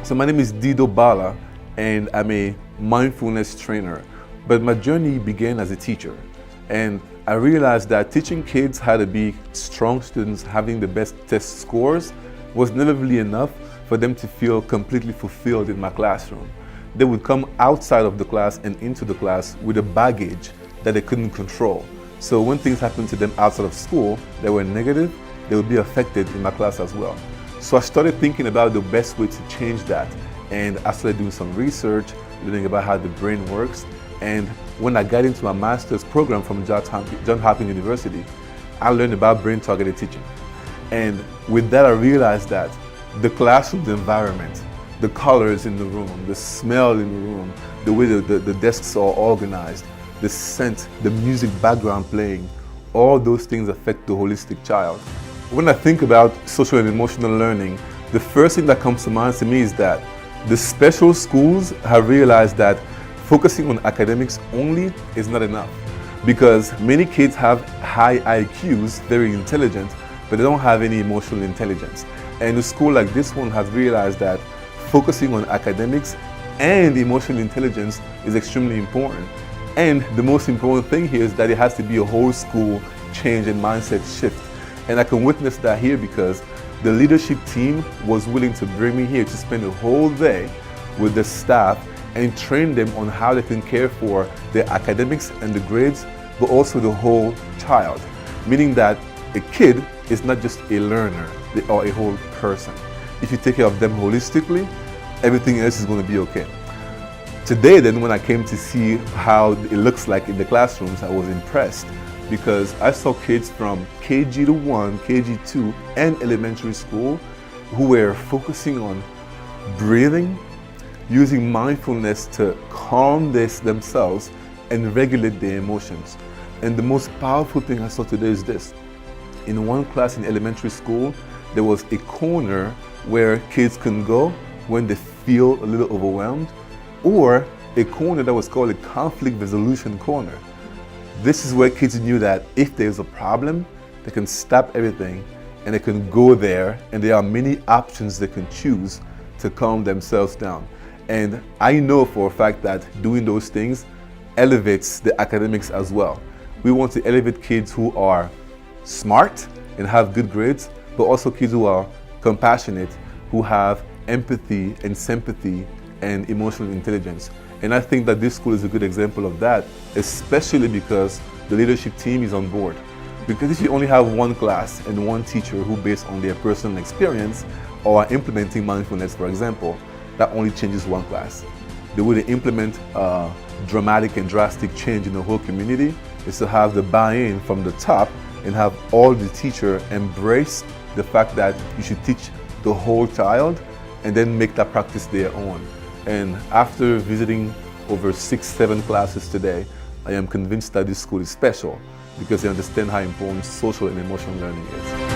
So my name is Dido Bala, and I'm a mindfulness trainer. But my journey began as a teacher. And I realized that teaching kids how to be strong students, having the best test scores, was never really enough for them to feel completely fulfilled in my classroom. They would come outside of the class and into the class with a baggage that they couldn't control. So when things happened to them outside of school that were negative, they would be affected in my class as well. So I started thinking about the best way to change that. And I started doing some research, learning about how the brain works. And when I got into my master's program from Johns Hopkins University, I learned about brain targeted teaching. And with that, I realized that the classroom environment, the colors in the room, the smell in the room, the way the desks are organized, the scent, the music background playing, all those things affect the holistic child. When I think about social and emotional learning, the first thing that comes to mind to me is that the special schools have realized that focusing on academics only is not enough, because many kids have high IQs, very intelligent, but they don't have any emotional intelligence. And a school like this one has realized that focusing on academics and emotional intelligence is extremely important. And the most important thing here is that it has to be a whole school change and mindset shift. And I can witness that here because the leadership team was willing to bring me here to spend a whole day with the staff and train them on how they can care for their academics and the grades, but also the whole child. Meaning that a kid is not just a learner or a whole person. If you take care of them holistically, everything else is going to be okay. Today then, when I came to see how it looks like in the classrooms, I was impressed because I saw kids from KG to 1, KG 2, and elementary school who were focusing on breathing, using mindfulness to calm themselves and regulate their emotions. And the most powerful thing I saw today is this. In one class in elementary school, there was a corner where kids can go when they feel a little overwhelmed, or a corner that was called a conflict resolution corner. This is where kids knew that if there's a problem, they can stop everything and they can go there, and there are many options they can choose to calm themselves down. And I know for a fact that doing those things elevates the academics as well. We want to elevate kids who are smart and have good grades, but also kids who are compassionate, who have empathy and sympathy and emotional intelligence. And I think that this school is a good example of that, especially because the leadership team is on board. Because if you only have one class and one teacher who, based on their personal experience or are implementing mindfulness, for example, that only changes one class. The way to implement dramatic and drastic change in the whole community is to have the buy-in from the top and have all the teachers embrace the fact that you should teach the whole child and then make that practice their own. And after visiting over 6-7 classes today, I am convinced that this school is special because they understand how important social and emotional learning is.